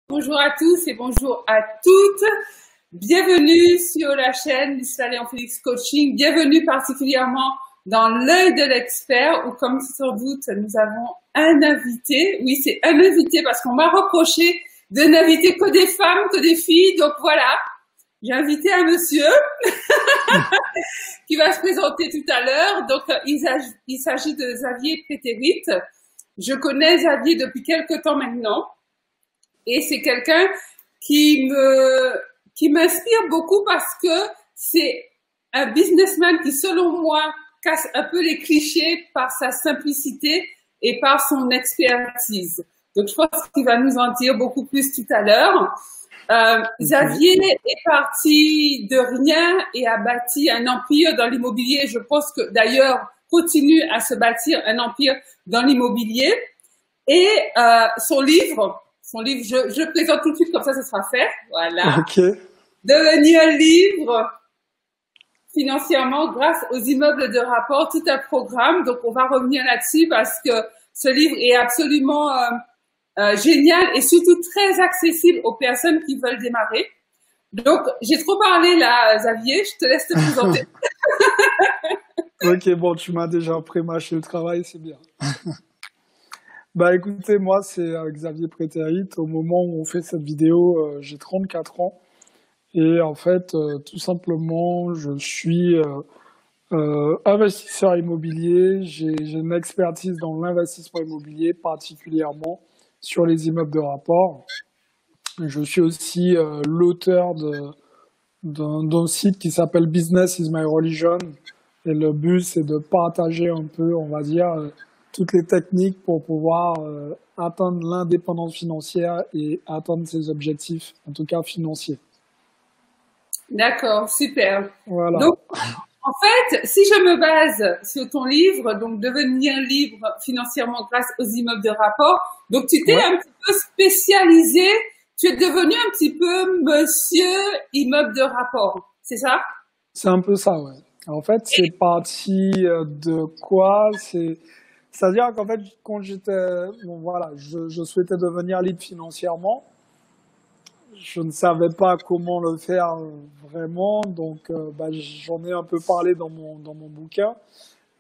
Bonjour à tous et bonjour à toutes. Bienvenue sur la chaîne Miss Léon Félix Coaching. Bienvenue particulièrement dans l'œil de l'expert où, comme sans doute, nous avons un invité. Oui, c'est un invité parce qu'on m'a reproché de n'inviter que des femmes, que des filles. Donc voilà, j'ai invité un monsieur qui va se présenter tout à l'heure. Donc il s'agit de Xavier Prétérit. Je connais Xavier depuis quelque temps maintenant. Et c'est quelqu'un qui m'inspire beaucoup parce que c'est un businessman qui, selon moi, casse un peu les clichés par sa simplicité et par son expertise. Donc, je pense qu'il va nous en dire beaucoup plus tout à l'heure. Xavier est parti de rien et a bâti un empire dans l'immobilier. Je pense que, d'ailleurs, continue à se bâtir un empire dans l'immobilier. Et son livre, je le présente tout de suite, comme ça, ce sera fait. Voilà. Ok. Devenir libre financièrement grâce aux immeubles de rapport, tout un programme. Donc, on va revenir là-dessus parce que ce livre est absolument génial et surtout très accessible aux personnes qui veulent démarrer. Donc, j'ai trop parlé là, Xavier. Je te laisse te présenter. Ok, bon, tu m'as déjà pré-mâché le travail, c'est bien. Bah écoutez, moi c'est Xavier Prétérit. Au moment où on fait cette vidéo, j'ai 34 ans. Et en fait, tout simplement, je suis investisseur immobilier. J'ai une expertise dans l'investissement immobilier, particulièrement sur les immeubles de rapport. Je suis aussi l'auteur d'un site qui s'appelle Business is my religion. Et le but, c'est de partager un peu, on va dire, toutes les techniques pour pouvoir atteindre l'indépendance financière et atteindre ses objectifs, en tout cas financiers. D'accord, super. Voilà. Donc, en fait, si je me base sur ton livre, donc devenir libre financièrement grâce aux immeubles de rapport, donc tu t'es un petit peu spécialisé, tu es devenu un petit peu monsieur immeuble de rapport, c'est ça? C'est un peu ça, ouais. En fait, c'est parti de quoi? C'est-à-dire qu'en fait, quand bon, voilà, je souhaitais devenir libre financièrement. Je ne savais pas comment le faire vraiment, donc j'en ai un peu parlé dans mon bouquin.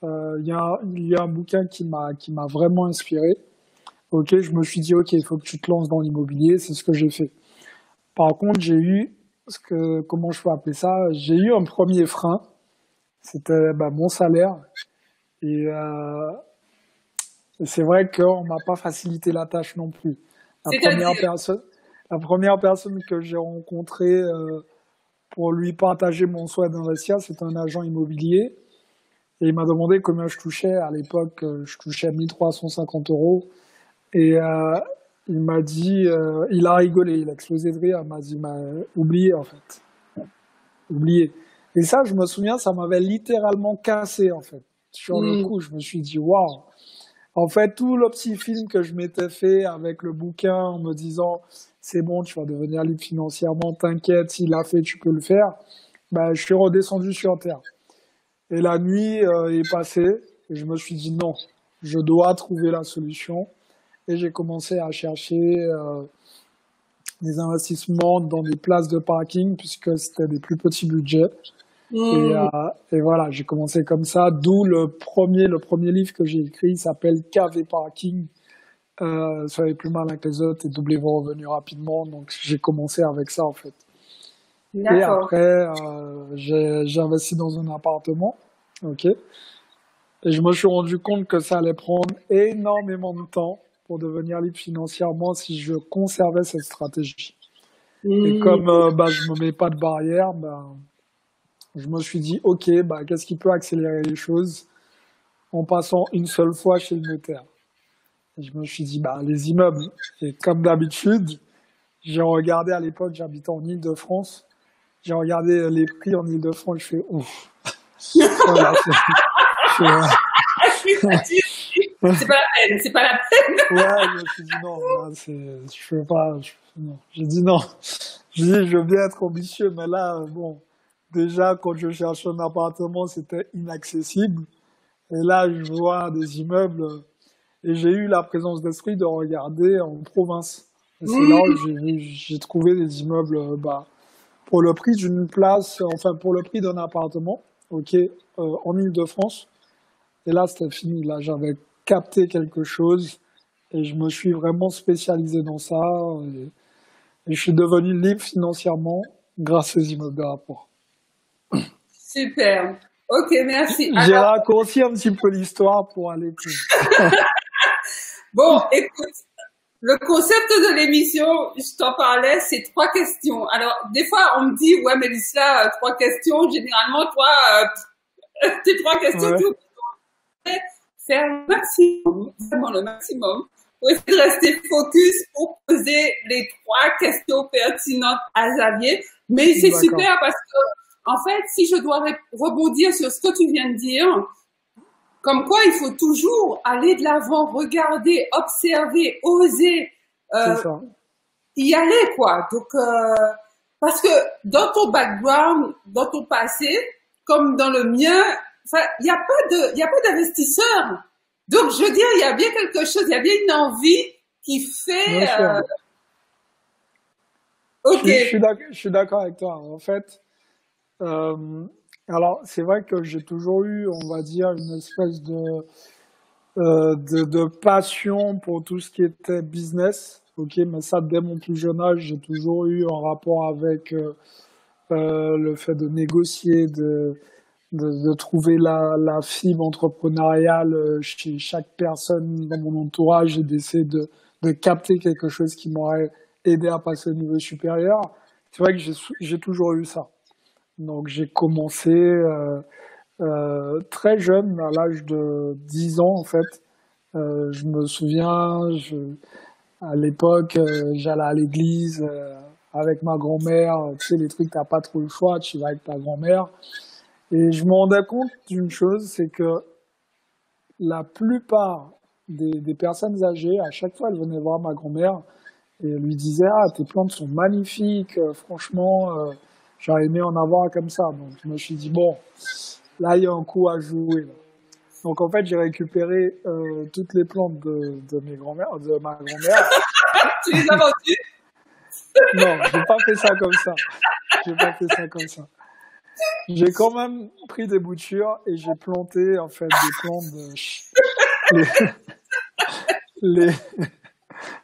Il y a un bouquin qui m'a vraiment inspiré. Ok, je me suis dit ok, il faut que tu te lances dans l'immobilier, c'est ce que j'ai fait. Par contre, j'ai eu comment je peux appeler ça? J'ai eu un premier frein, c'était mon salaire, et c'est vrai qu'on m'a pas facilité la tâche non plus. La première personne que j'ai rencontrée pour lui partager mon souhait d'investir, c'est un agent immobilier. Et il m'a demandé combien je touchais. À l'époque, je touchais 1350 euros. Et il m'a dit, il a rigolé, il a explosé de rire. Il m'a dit, oublié en fait. Oublié. Et ça, je me souviens, ça m'avait littéralement cassé en fait. Sur le coup, je me suis dit, waouh. En fait, tout le petit film que je m'étais fait avec le bouquin en me disant c'est bon, tu vas devenir libre financièrement, t'inquiète, s'il l'a fait, tu peux le faire. Je suis redescendu sur terre. Et la nuit est passée et je me suis dit non, je dois trouver la solution. Et j'ai commencé à chercher des investissements dans des places de parking puisque c'était des plus petits budgets. Et voilà, j'ai commencé comme ça, d'où le premier livre que j'ai écrit, il s'appelle Cave et Parking. Soyez plus malin que les autres et doublez vos revenus rapidement. Donc j'ai commencé avec ça en fait. Et après, j'ai investi dans un appartement, ok. Et je me suis rendu compte que ça allait prendre énormément de temps pour devenir libre financièrement si je conservais cette stratégie. Et comme je me mets pas de barrière, je me suis dit, ok, qu'est-ce qui peut accélérer les choses en passant une seule fois chez le notaire? Et je me suis dit, les immeubles. Et comme d'habitude, j'ai regardé à l'époque, j'habitais en Île-de-France, j'ai regardé les prix en Île-de-France, je fais ouf. Voilà, c'est pas la peine, c'est pas la peine. Ouais, je me suis dit non, là, je peux pas, non. J'ai dit non. J'ai dit, je veux bien être ambitieux, mais là, bon, déjà, quand je cherchais un appartement, c'était inaccessible. Et là, je vois des immeubles, et j'ai eu la présence d'esprit de regarder en province. Et c'est là où j'ai trouvé des immeubles pour le prix d'une place, enfin pour le prix d'un appartement, ok, en Île-de-France. Et là, c'était fini. Là, j'avais capté quelque chose et je me suis vraiment spécialisé dans ça. Et je suis devenu libre financièrement grâce aux immeubles de rapport. Super. Ok, merci. J'ai raccourci un petit peu l'histoire pour aller plus. Bon, écoute, le concept de l'émission, je t'en parlais, c'est 3 questions. Alors, des fois, on me dit, ouais, Mélissa, 3 questions. Généralement, toi, tes 3 questions, Ouais. tu peux faire le maximum, vraiment le maximum, pour essayer de rester focus pour poser les 3 questions pertinentes à Xavier. Mais c'est super parce que, en fait, si je dois rebondir sur ce que tu viens de dire, comme quoi il faut toujours aller de l'avant, regarder, observer, oser, y aller, quoi. Donc, parce que dans ton background, dans ton passé, comme dans le mien, il n'y a pas d'investisseur. Donc, je veux dire, il y a bien quelque chose, il y a bien une envie qui fait, ok. Je suis d'accord avec toi. En fait, alors c'est vrai que j'ai toujours eu, on va dire, une espèce de passion pour tout ce qui était business. Ok, mais ça, dès mon plus jeune âge, j'ai toujours eu un rapport avec le fait de négocier, de trouver la fibre entrepreneuriale chez chaque personne dans mon entourage et d'essayer de capter quelque chose qui m'aurait aidé à passer au niveau supérieur. C'est vrai que j'ai toujours eu ça. Donc j'ai commencé très jeune, à l'âge de 10 ans en fait. Je me souviens, à l'époque, j'allais à l'église avec ma grand-mère. Tu sais, les trucs, t'as pas trop le choix, tu vas avec ta grand-mère. Et je me rendais compte d'une chose, c'est que la plupart des personnes âgées, à chaque fois, elles venaient voir ma grand-mère et elles lui disaient « Ah, tes plantes sont magnifiques, franchement, j'aurais aimé en avoir comme ça. » Donc je me suis dit « Bon, là, il y a un coup à jouer. » Donc en fait, j'ai récupéré toutes les plantes de ma grand-mère. Tu les as vendues? Non, j'ai pas fait ça comme ça. J'ai pas fait ça comme ça. J'ai quand même pris des boutures et j'ai planté en fait des plantes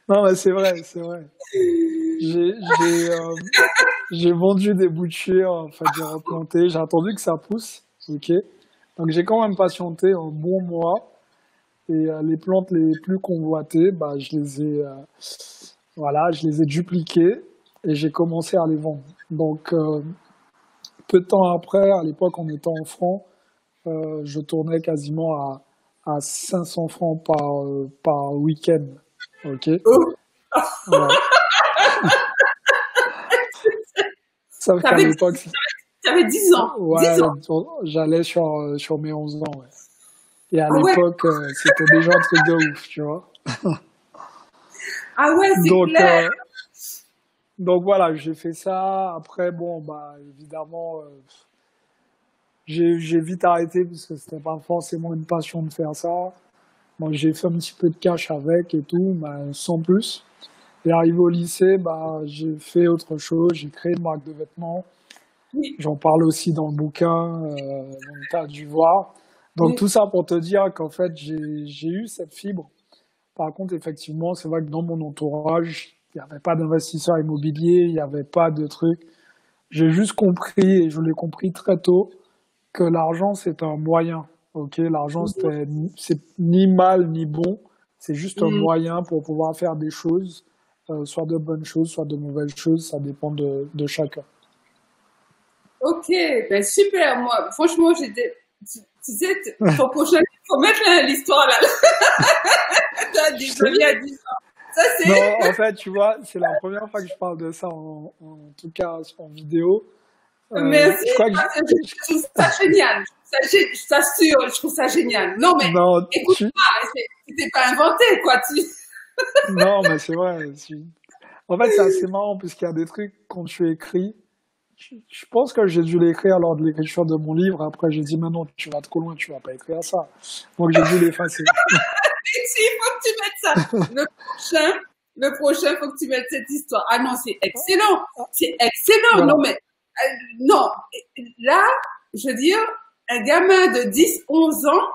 Non mais c'est vrai, c'est vrai. J'ai vendu des boutures, en fait j'ai replanté, j'ai attendu que ça pousse, ok. Donc j'ai quand même patienté un bon mois et les plantes les plus convoitées, bah je les ai dupliquées et j'ai commencé à les vendre. Donc peu de temps après, à l'époque en étant en francs, je tournais quasiment à 500 francs par week-end. Ok. Ouais. Sauf qu'à l'époque, t'avais 10 ans. Ouais, 10 ans. j'allais sur mes 11 ans. Ouais. Et à l'époque, c'était déjà un truc de ouf, tu vois. Ah ouais, c'est clair. Donc voilà, j'ai fait ça. Après, bon, bah évidemment, j'ai vite arrêté parce que c'était pas forcément une passion de faire ça. Bon, j'ai fait un petit peu de cash avec et tout, mais sans plus. Et arrivé au lycée, bah j'ai fait autre chose. J'ai créé une marque de vêtements. Oui. J'en parle aussi dans le bouquin, donc tu as dû voir. Donc tout ça pour te dire qu'en fait, j'ai eu cette fibre. Par contre, effectivement, c'est vrai que dans mon entourage, il n'y avait pas d'investisseur immobilier, il n'y avait pas de truc. J'ai juste compris, et je l'ai compris très tôt, que l'argent, c'est un moyen. Ok, l'argent, c'est ni mal ni bon. C'est juste un moyen pour pouvoir faire des choses, soit de bonnes choses, soit de mauvaises choses. Ça dépend de chacun. Ok, ben super. Moi, franchement, j'étais... Tu sais, ton prochain, il faut mettre l'histoire là. T'as dit Xavier à 10 ans. Ça, c'est... Non, en fait, tu vois, c'est la première fois que je parle de ça, en tout cas en vidéo. Merci. Je trouve ça génial. Je t'assure, je trouve ça génial. Non, mais écoute-moi, c'était pas inventé, quoi. Non, mais c'est vrai. En fait, c'est assez marrant puisqu'il y a des trucs quand tu écris. Je pense que j'ai dû l'écrire lors de l'écriture de mon livre. Après, j'ai dit, mais non, tu vas trop loin, tu vas pas écrire ça. Donc, j'ai dû l'effacer. Il faut que tu mettes ça. Le prochain, Le prochain, faut que tu mettes cette histoire. Ah non, c'est excellent. C'est excellent. Voilà. Non, mais, non. Là, je veux dire, un gamin de 10, 11 ans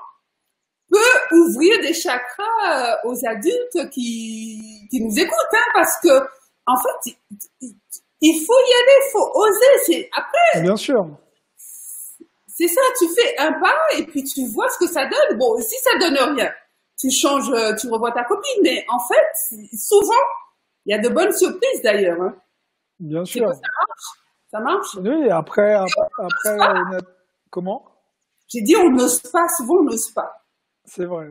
peut ouvrir des chakras aux adultes qui nous écoutent, hein, parce que, en fait, il faut y aller, il faut oser. Après, Bien sûr. c'est ça, tu fais un pas et puis tu vois ce que ça donne. Bon, si ça donne rien, tu changes, tu revois ta copine, mais en fait, souvent, il y a de bonnes surprises d'ailleurs, hein. Bien C'est sûr. que ça marche. Ça marche. Oui, après, comment? J'ai dit, on n'ose pas, souvent on n'ose pas. C'est vrai.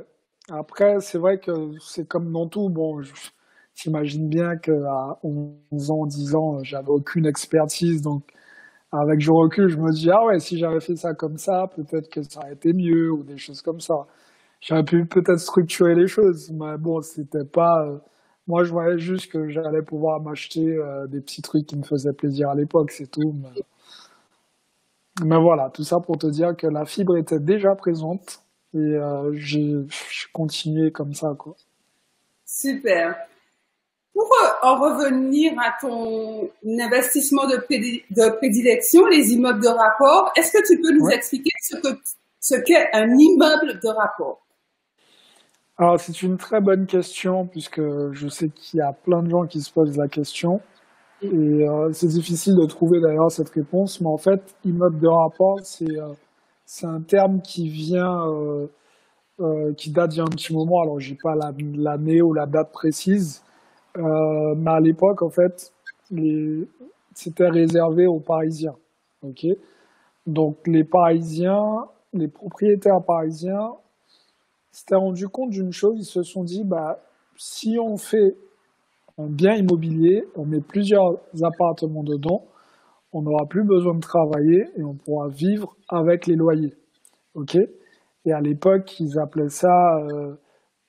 Après, c'est vrai que c'est comme dans tout. Bon, j'imagine bien qu'à 11 ans, 10 ans, j'avais aucune expertise. Donc, avec du recul, je me dis, ah ouais, si j'avais fait ça comme ça, peut-être que ça aurait été mieux ou des choses comme ça. J'aurais pu peut-être structurer les choses. Mais bon, c'était pas. Moi, je voyais juste que j'allais pouvoir m'acheter des petits trucs qui me faisaient plaisir à l'époque, c'est tout. Mais voilà, tout ça pour te dire que la fibre était déjà présente et j'ai continué comme ça, quoi. Super. Pour en revenir à ton investissement de prédilection, les immeubles de rapport, est-ce que tu peux nous Ouais. expliquer ce qu'est un immeuble de rapport? Alors, c'est une très bonne question puisque je sais qu'il y a plein de gens qui se posent la question et c'est difficile de trouver d'ailleurs cette réponse, mais en fait, immeuble de rapport, c'est un terme qui vient qui date d'il y a un petit moment. Alors, j'ai pas l'année ou la date précise, mais à l'époque, en fait, c'était réservé aux Parisiens. Ok. Donc, les Parisiens, les propriétaires parisiens s'étaient rendus compte d'une chose. Ils se sont dit, bah, si on fait un bien immobilier, on met plusieurs appartements dedans, on n'aura plus besoin de travailler et on pourra vivre avec les loyers. Ok. Et à l'époque, ils appelaient ça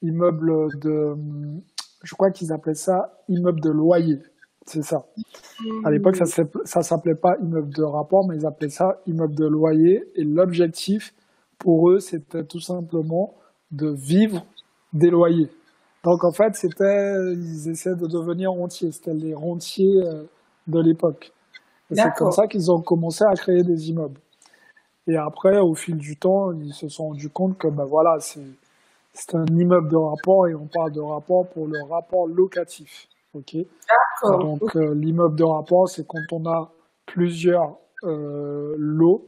immeuble de, je crois qu'ils appelaient ça immeuble de loyer. C'est ça. À l'époque, ça s'appelait pas immeuble de rapport, mais ils appelaient ça immeuble de loyer. Et l'objectif, pour eux, c'était tout simplement de vivre des loyers. Donc, en fait, ils essaient de devenir rentiers. C'était les rentiers de l'époque. Et c'est comme ça qu'ils ont commencé à créer des immeubles. Et après, au fil du temps, ils se sont rendus compte que, ben voilà, c'est un immeuble de rapport et on parle de rapport pour le rapport locatif. Ok. Donc, l'immeuble de rapport, c'est quand on a plusieurs lots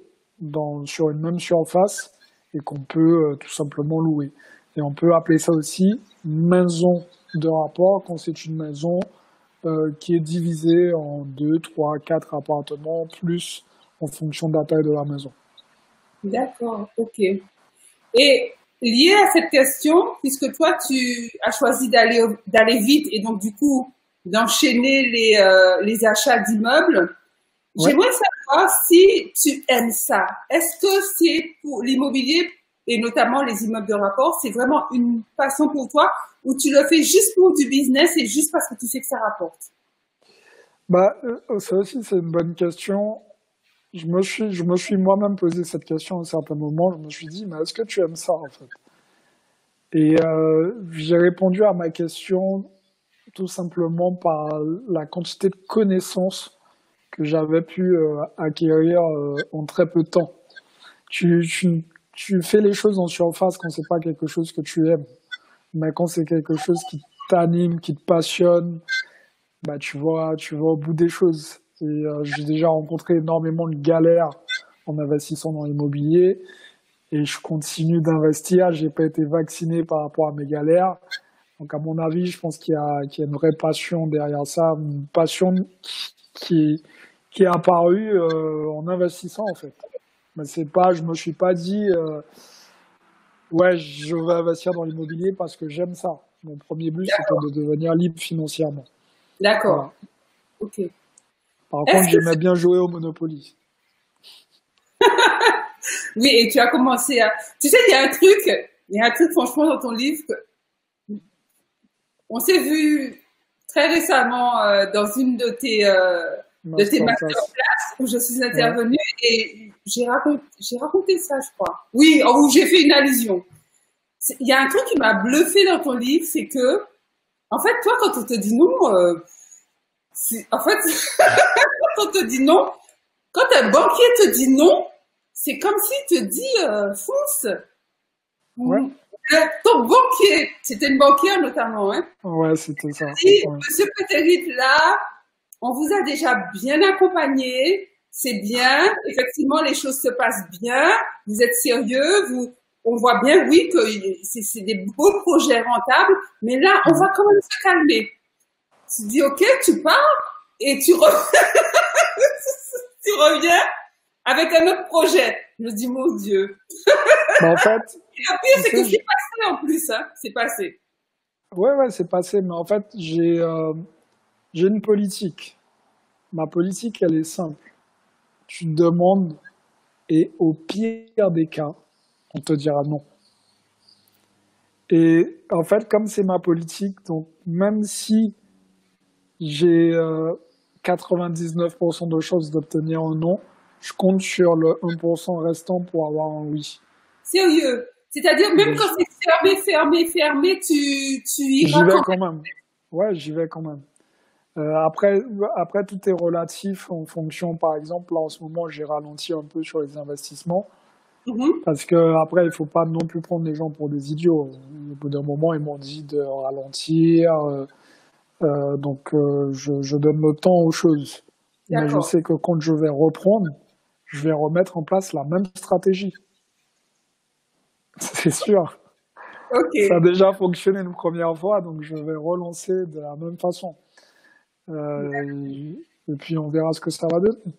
sur une même surface et qu'on peut tout simplement louer. Et on peut appeler ça aussi maison de rapport quand c'est une maison qui est divisée en 2, 3, 4 appartements, plus en fonction de la taille de la maison. D'accord, ok. Et lié à cette question, puisque toi, tu as choisi d'aller vite et donc du coup d'enchaîner les achats d'immeubles, ouais. J'aimerais savoir si tu aimes ça. Est-ce que c'est pour l'immobilier et notamment les immeubles de rapport, c'est vraiment une passion pour toi ou tu le fais juste pour du business et juste parce que tu sais que ça rapporte? Bah, ça aussi, c'est une bonne question. Je me suis moi-même posé cette question à un certain moment. Je me suis dit, mais est-ce que tu aimes ça, en fait? Et j'ai répondu à ma question tout simplement par la quantité de connaissances que j'avais pu acquérir en très peu de temps. Tu fais les choses en surface quand c'est pas quelque chose que tu aimes. Mais quand c'est quelque chose qui t'anime, qui te passionne, bah tu vois au bout des choses. Et j'ai déjà rencontré énormément de galères en investissant dans l'immobilier et je continue d'investir. J'ai pas été vacciné par rapport à mes galères. Donc à mon avis, je pense qu'il y a une vraie passion derrière ça, une passion qui est apparue en investissant en fait. Mais je me suis pas dit ouais, je vais investir dans l'immobilier parce que j'aime ça. Mon premier but, c'était de devenir libre financièrement. D'accord. Voilà. Ok. Par contre, j'aimais bien jouer au Monopoly. Oui, et tu as commencé à... Tu sais, il y a un truc franchement dans ton livre que... On s'est vu très récemment dans une de tes masterclass où je suis intervenue et j'ai raconté ça, je crois. Oui, où j'ai fait une allusion. Il y a un truc qui m'a bluffé dans ton livre, c'est que En fait, toi, quand on te dit non, en fait, quand on te dit non, quand un banquier te dit non, c'est comme s'il te dit fonce. Ouais. Ton banquier, c'était une banquière notamment, hein? Ouais, c'était ça. Et Ouais. Monsieur Peterit, là, on vous a déjà bien accompagné, c'est bien, effectivement, les choses se passent bien, vous êtes sérieux, on voit bien, oui, que c'est des beaux projets rentables, mais là, on va quand même se calmer. Tu dis, ok, tu pars et tu reviens avec un autre projet. Je me dis, mon Dieu. En fait, Et le pire, c'est que c'est passé en plus, hein, c'est passé. ouais, c'est passé, mais en fait, j'ai une politique. Ma politique, elle est simple. Tu demandes et au pire des cas, on te dira non. Et en fait, comme c'est ma politique, donc même si j'ai 99% de chances d'obtenir un non, je compte sur le 1% restant pour avoir un oui. Sérieux. C'est-à-dire, même quand c'est fermé, tu iras J'y vais quand même. Ouais, j'y vais quand même. Après, tout est relatif en fonction, par exemple, là en ce moment, j'ai ralenti un peu sur les investissements. Parce que après, il faut pas non plus prendre les gens pour des idiots. Au bout d'un moment, ils m'ont dit de ralentir. Donc, je donne le temps aux choses. Mais je sais que quand je vais reprendre, je vais remettre en place la même stratégie. C'est sûr. Okay. Ça a déjà fonctionné une première fois, donc je vais relancer de la même façon. Et puis, on verra ce que ça va donner.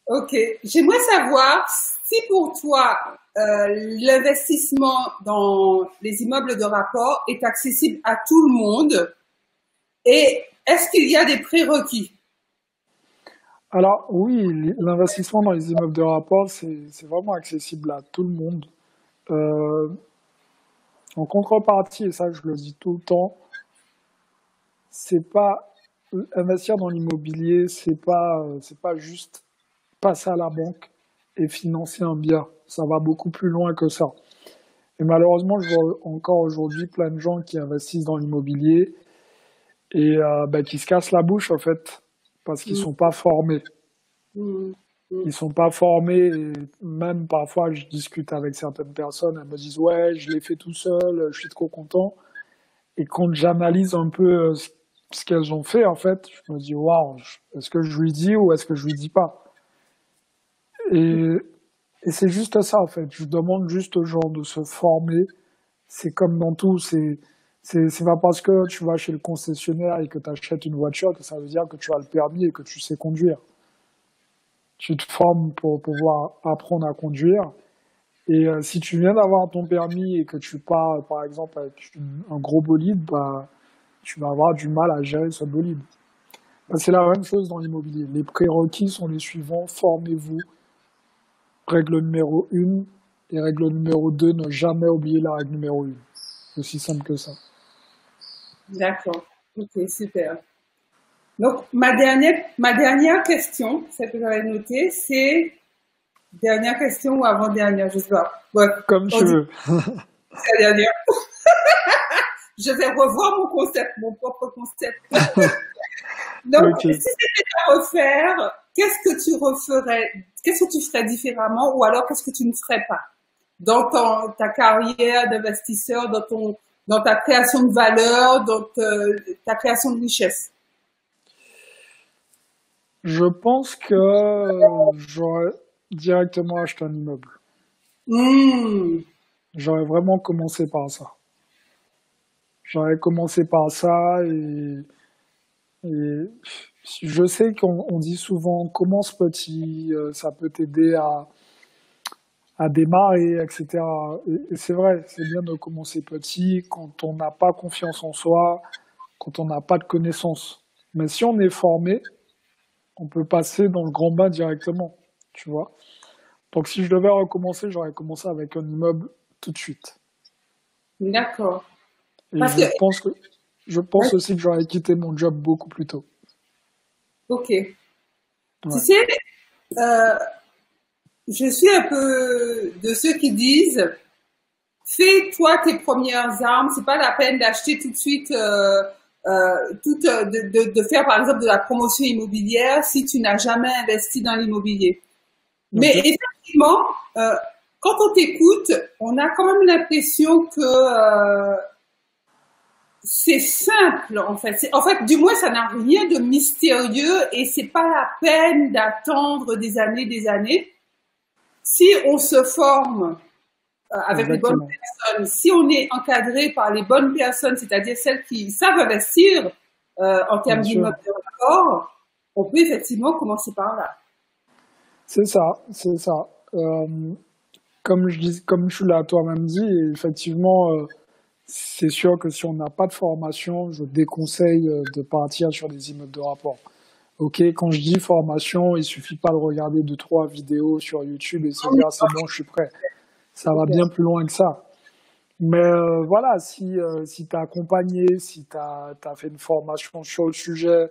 Ok. J'aimerais savoir si pour toi, l'investissement dans les immeubles de rapport est accessible à tout le monde et est-ce qu'il y a des prérequis? Alors oui, l'investissement dans les immeubles de rapport, c'est vraiment accessible à tout le monde. En contrepartie, et ça je le dis tout le temps, c'est pas investir dans l'immobilier, c'est pas juste passer à la banque et financer un bien. Ça va beaucoup plus loin que ça. Et malheureusement, je vois encore aujourd'hui plein de gens qui investissent dans l'immobilier et qui se cassent la bouche en fait parce qu'ils sont pas formés. Ils sont pas formés et même parfois je discute avec certaines personnes, elles me disent ouais, je l'ai fait tout seul, je suis trop content. Et quand j'analyse un peu ce qu'elles ont fait, en fait, je me dis waouh, est-ce que je lui dis ou est-ce que je lui dis pas? Et c'est juste ça en fait. Je demande juste aux gens de se former. C'est comme dans tout, c'est pas parce que tu vas chez le concessionnaire et que tu achètes une voiture que ça veut dire que tu as le permis et que tu sais conduire. Tu te formes pour pouvoir apprendre à conduire. Et si tu viens d'avoir ton permis et que tu pars, par exemple, avec un gros bolide, bah, tu vas avoir du mal à gérer ce bolide. Bah, c'est la même chose dans l'immobilier. Les prérequis sont les suivants. Formez-vous. Règle numéro 1 et règle numéro 2, ne jamais oublier la règle numéro 1. C'est aussi simple que ça. D'accord. Ok, super. Donc, ma dernière question, celle que j'avais notée, c'est dernière question ou avant-dernière, je sais pas. Ouais, comme tu veux. C'est la dernière. Je vais revoir mon propre concept. Donc, okay. Si c'était à refaire, qu'est-ce que tu referais? Qu'est-ce que tu ferais différemment ou alors qu'est-ce que tu ne ferais pas dans ta carrière d'investisseur, dans ta création de valeur, dans ta création de richesse? Je pense que j'aurais directement acheté un immeuble. J'aurais vraiment commencé par ça. J'aurais commencé par ça et je sais qu'on dit souvent commence petit, ça peut t'aider à démarrer, etc. Et c'est vrai, c'est bien de commencer petit quand on n'a pas confiance en soi, quand on n'a pas de connaissances. Mais si on est formé, on peut passer dans le grand bain directement, tu vois. Donc si je devais recommencer, j'aurais commencé avec un immeuble tout de suite. D'accord. Et je pense aussi que j'aurais quitté mon job beaucoup plus tôt. Ok. Ouais. Tu sais, je suis un peu de ceux qui disent fais toi tes premières armes. C'est pas la peine d'acheter tout de suite, de faire par exemple de la promotion immobilière si tu n'as jamais investi dans l'immobilier. Mais effectivement, quand on t'écoute, on a quand même l'impression que c'est simple en fait. En fait, du moins, ça n'a rien de mystérieux et c'est pas la peine d'attendre des années. Si on se forme avec les bonnes personnes, si on est encadré par les bonnes personnes, c'est-à-dire celles qui savent investir en termes d'immeubles de rapport, on peut effectivement commencer par là. C'est ça, c'est ça. Comme tu l'as toi-même dit, effectivement, c'est sûr que si on n'a pas de formation, je déconseille de partir sur des immeubles de rapport. Ok, quand je dis formation, il suffit pas de regarder 2-3 vidéos sur YouTube et se dire c'est bon, je suis prêt. Ça va bien plus loin que ça. Mais voilà, si tu as accompagné, si tu as fait une formation sur le sujet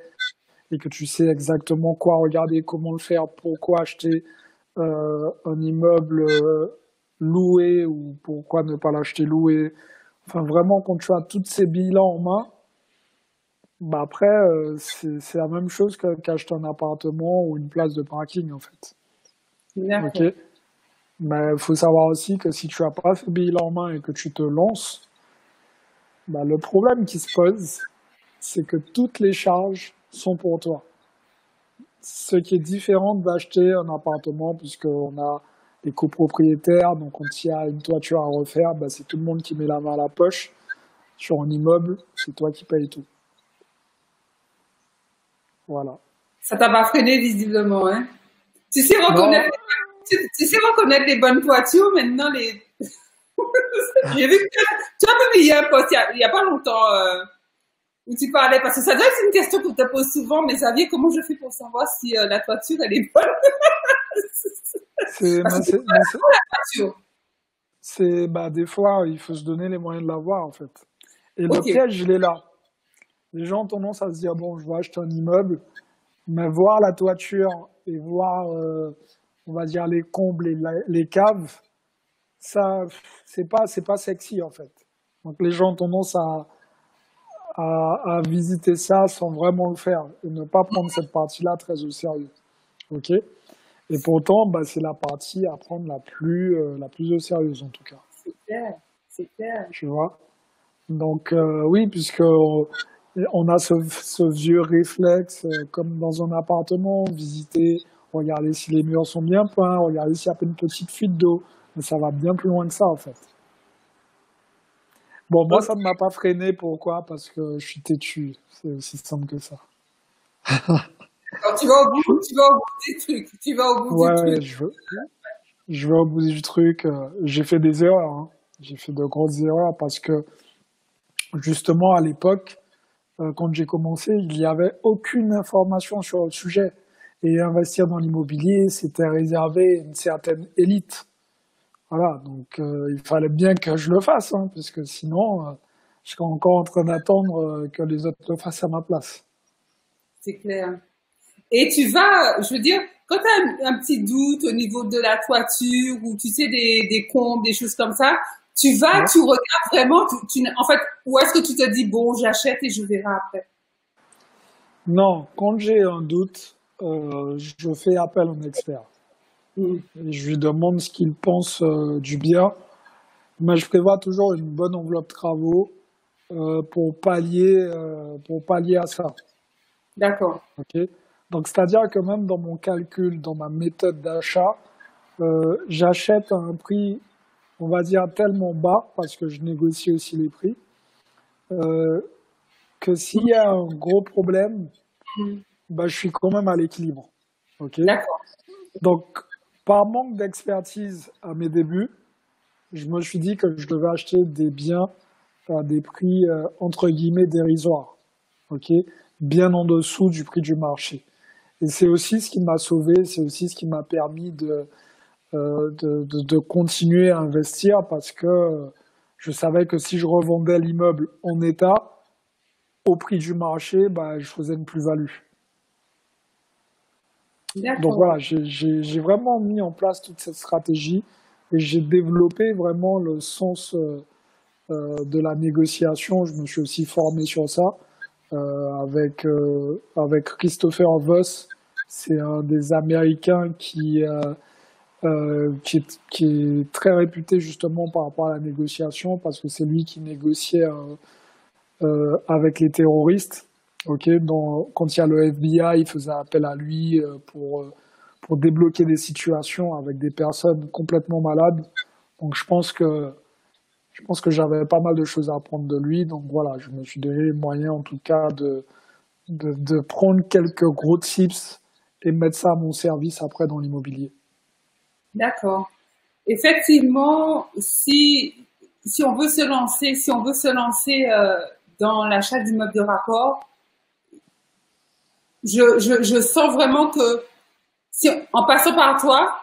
et que tu sais exactement quoi regarder, comment le faire, pourquoi acheter un immeuble loué ou pourquoi ne pas l'acheter loué. Enfin, vraiment, quand tu as toutes ces billes-là en main, bah après, c'est la même chose qu'acheter un appartement ou une place de parking, en fait. Ok. Mais il faut savoir aussi que si tu n'as pas ces billes-là en main et que tu te lances, bah, le problème qui se pose, c'est que toutes les charges sont pour toi. Ce qui est différent d'acheter un appartement, puisqu'on a des copropriétaires, donc quand il y a une toiture à refaire, bah, c'est tout le monde qui met la main à la poche. Sur un immeuble, c'est toi qui payes tout. Voilà. Ça t'a pas freiné visiblement, hein? Tu sais reconnaître les bonnes toitures, maintenant les... J'ai vu que tu as publié un post il y a pas longtemps où tu parlais, parce que ça doit être une question qu'on te pose souvent, mais Xavier, comment je fais pour savoir si la toiture elle est bonne? Des fois, il faut se donner les moyens de l'avoir, en fait. Et le piège, il est là. Les gens ont tendance à se dire, bon, je vais acheter un immeuble, mais voir la toiture et voir, on va dire, les combles et les caves, ça, c'est pas sexy, en fait. Donc, les gens ont tendance à visiter ça sans vraiment le faire et ne pas prendre cette partie-là très au sérieux. Ok? Et pourtant, bah, c'est la partie à prendre la plus au sérieux, en tout cas. C'est clair. Tu vois? Donc, oui, puisque on a ce vieux réflexe, comme dans un appartement, visiter, regarder si les murs sont bien peints, regarder s'il n'y a pas une petite fuite d'eau. Mais ça va bien plus loin que ça, en fait. Bon, moi, ça ne m'a pas freiné. Pourquoi? Parce que je suis têtu. C'est aussi simple que ça. Alors, tu vas au bout du truc. Tu vas au bout du truc. Je vais au bout du truc. J'ai fait des erreurs. Hein. J'ai fait de grosses erreurs parce que, justement, à l'époque, quand j'ai commencé, il n'y avait aucune information sur le sujet. Et investir dans l'immobilier, c'était réservé à une certaine élite. Voilà, donc il fallait bien que je le fasse, hein, parce que sinon, je serais encore en train d'attendre que les autres le fassent à ma place. C'est clair. Et tu vas, je veux dire, quand tu as un petit doute au niveau de la toiture ou tu sais des combles, des choses comme ça, tu vas, tu regardes vraiment, en fait, où est-ce que tu te dis, bon, j'achète et je verrai après? Non, quand j'ai un doute, je fais appel à un expert. Et je lui demande ce qu'il pense du bien. Mais je prévois toujours une bonne enveloppe de travaux pour pallier à ça. D'accord. Okay. Donc, c'est-à-dire que même dans mon calcul, dans ma méthode d'achat, j'achète à un prix, on va dire, tellement bas, parce que je négocie aussi les prix, que s'il y a un gros problème, bah, je suis quand même à l'équilibre. Okay. D'accord. Donc, par manque d'expertise à mes débuts, je me suis dit que je devais acheter des biens à des prix entre guillemets dérisoires, bien en dessous du prix du marché. Et c'est aussi ce qui m'a sauvé, c'est aussi ce qui m'a permis de continuer à investir parce que je savais que si je revendais l'immeuble en état, au prix du marché, bah, je faisais une plus-value. Donc voilà, j'ai vraiment mis en place toute cette stratégie et j'ai développé vraiment le sens de la négociation. Je me suis aussi formé sur ça avec Christopher Voss. C'est un des Américains qui est très réputé justement par rapport à la négociation parce que c'est lui qui négociait avec les terroristes. Ok, quand il y a le FBI, il faisait appel à lui pour débloquer des situations avec des personnes complètement malades. Donc je pense que j'avais pas mal de choses à apprendre de lui. Donc voilà, je me suis donné les moyens en tout cas de prendre quelques gros tips et mettre ça à mon service après dans l'immobilier. D'accord. Effectivement, si on veut se lancer dans l'achat d'immeubles de rapport, je sens vraiment que en passant par toi,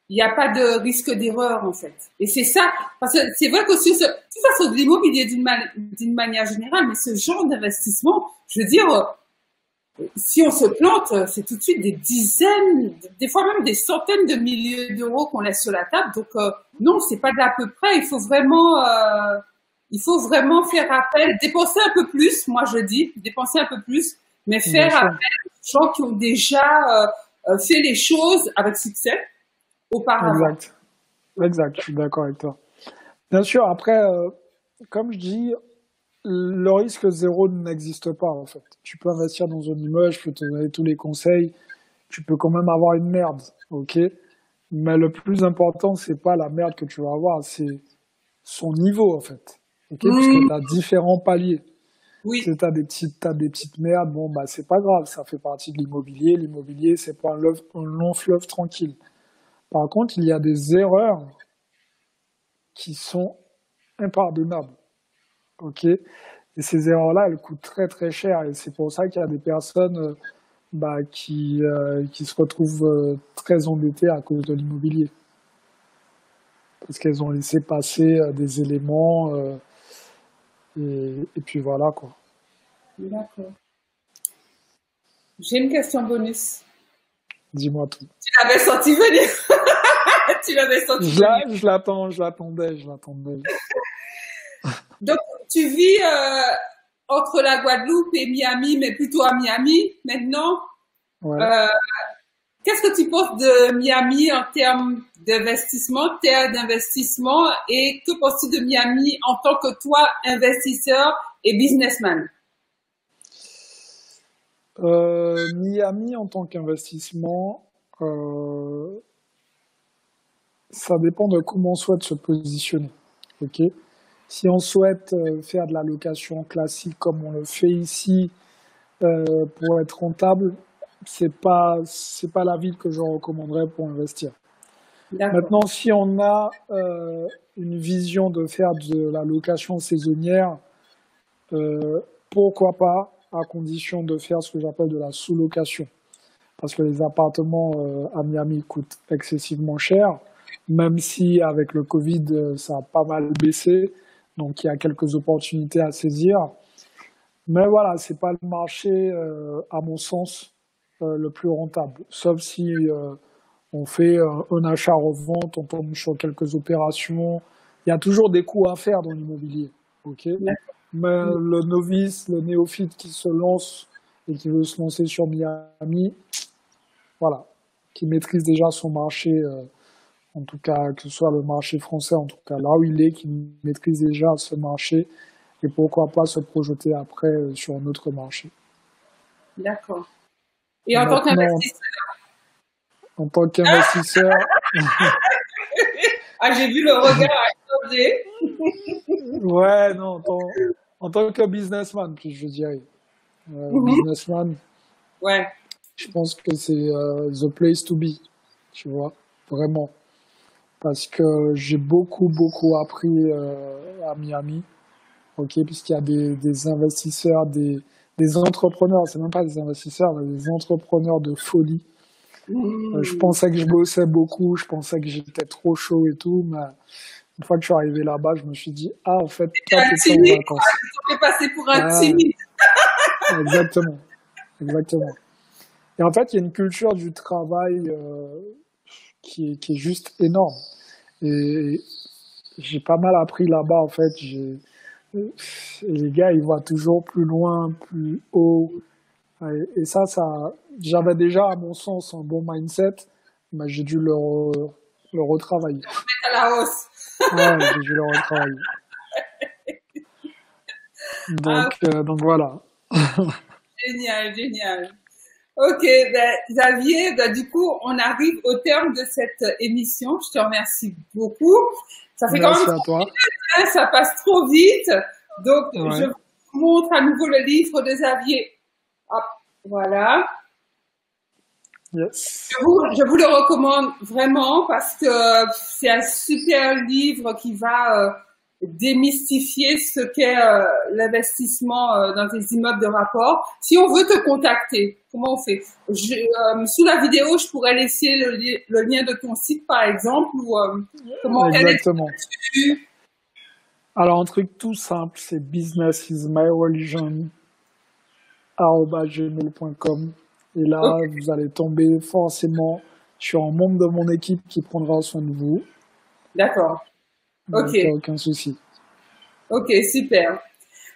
il n'y a pas de risque d'erreur en fait. Et c'est ça, parce que c'est vrai que sur de l'immobilier d'une manière générale, mais ce genre d'investissement, je veux dire, si on se plante, c'est tout de suite des dizaines, des fois même des centaines de milliers d'euros qu'on laisse sur la table. Donc non, c'est pas de l'à peu près. Il faut vraiment faire appel, dépenser un peu plus. Moi, je dis dépenser un peu plus, mais faire appel aux gens qui ont déjà fait les choses avec succès auparavant. Exact. Je suis d'accord avec toi. Bien sûr. Après, comme je dis, le risque zéro n'existe pas en fait. Tu peux investir dans un immeuble, je peux te donner tous les conseils, tu peux quand même avoir une merde, ok? Mais le plus important, c'est pas la merde que tu vas avoir, c'est son niveau en fait, ok? Puisque tu as différents paliers. Oui. Si t'as des petites merdes, bon bah c'est pas grave, ça fait partie de l'immobilier. L'immobilier, c'est pas un long fleuve tranquille. Par contre, il y a des erreurs qui sont impardonnables. Ok, et ces erreurs-là, elles coûtent très très cher, et c'est pour ça qu'il y a des personnes qui se retrouvent très endettées à cause de l'immobilier, parce qu'elles ont laissé passer des éléments et puis voilà quoi. D'accord. J'ai une question bonus. Dis-moi tout. Tu l'avais senti venir. Tu l'avais senti venir. Je l'attendais. Donc, tu vis entre la Guadeloupe et Miami, mais plutôt à Miami maintenant. Ouais. Qu'est-ce que tu penses de Miami en termes d'investissement, terre d'investissement, et que penses-tu de Miami en tant que toi, investisseur et businessman? Miami en tant qu'investissement, ça dépend de comment on souhaite se positionner. Ok. Si on souhaite faire de la location classique comme on le fait ici pour être rentable, c'est pas la ville que je recommanderais pour investir. Maintenant, si on a une vision de faire de la location saisonnière, pourquoi pas, à condition de faire ce que j'appelle de la sous-location. Parce que les appartements à Miami coûtent excessivement cher, même si avec le Covid, ça a pas mal baissé. Donc, il y a quelques opportunités à saisir. Mais voilà, c'est pas le marché, à mon sens, le plus rentable. Sauf si on fait un achat-revente, on tombe sur quelques opérations. Il y a toujours des coûts à faire dans l'immobilier. Ok. Mais le novice, le néophyte qui se lance et qui veut se lancer sur Miami, voilà, qui maîtrise déjà son marché, en tout cas, que ce soit le marché français, en tout cas là où il est, qui maîtrise déjà ce marché, et pourquoi pas se projeter après sur un autre marché. D'accord. Et en tant qu'investisseur? En tant qu'investisseur... Ah, j'ai vu le regard changer. Ouais, non, en tant que businessman, puis je dirais. Businessman, ouais. Je pense que c'est the place to be, tu vois, vraiment. Parce que j'ai beaucoup appris à Miami, ok, puisqu'il y a des investisseurs, des entrepreneurs, c'est même pas des investisseurs, mais des entrepreneurs de folie. Je pensais que je bossais beaucoup, je pensais que j'étais trop chaud et tout, mais une fois que je suis arrivé là-bas, je me suis dit, ah, en fait, toi, t'es en vacances. Tu t'es passé pour un timide. Exactement. Et en fait, il y a une culture du travail qui est juste énorme. Et j'ai pas mal appris là-bas, en fait. Les gars, ils voient toujours plus loin, plus haut. Et ça, j'avais déjà, à mon sens, un bon mindset, mais j'ai dû le retravailler. À la hausse. Ouais, j'ai dû le retravailler. Donc voilà. Génial, génial. Ok, ben, Xavier, ben, du coup, on arrive au terme de cette émission. Je te remercie beaucoup. Ça fait Merci quand même à toi. Hein, ça passe trop vite. Donc, Ouais. je vous montre à nouveau le livre de Xavier. Hop, voilà. Yes. Je vous le recommande vraiment parce que c'est un super livre qui va démystifier ce qu'est l'investissement dans des immeubles de rapport. Si on veut te contacter, comment on fait? Sous la vidéo, je pourrais laisser le lien de ton site, par exemple, ou comment Exactement. Alors, un truc tout simple, c'est businessismyreligion@gmail.com. Et là, vous allez tomber forcément sur un membre de mon équipe qui prendra soin de vous. D'accord. Ok. Aucun souci. Ok, super.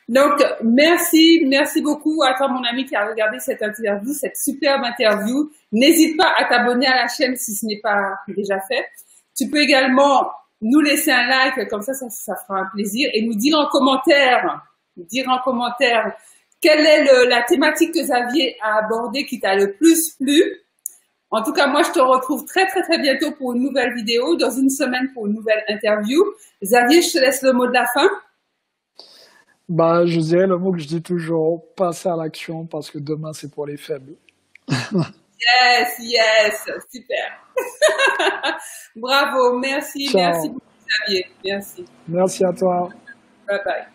Donc, merci beaucoup à toi, mon ami, qui a regardé cette interview, cette superbe interview. N'hésite pas à t'abonner à la chaîne si ce n'est pas déjà fait. Tu peux également nous laisser un like, comme ça fera un plaisir, et nous dire en commentaire quelle est la thématique que Xavier a abordée qui t'a le plus plu. En tout cas, moi, je te retrouve très bientôt pour une nouvelle vidéo, dans une semaine pour une nouvelle interview. Xavier, je te laisse le mot de la fin. Je dirais le mot que je dis toujours, passer à l'action parce que demain, c'est pour les faibles. Yes, super. Bravo, merci beaucoup Xavier, merci. Merci à toi. Bye bye.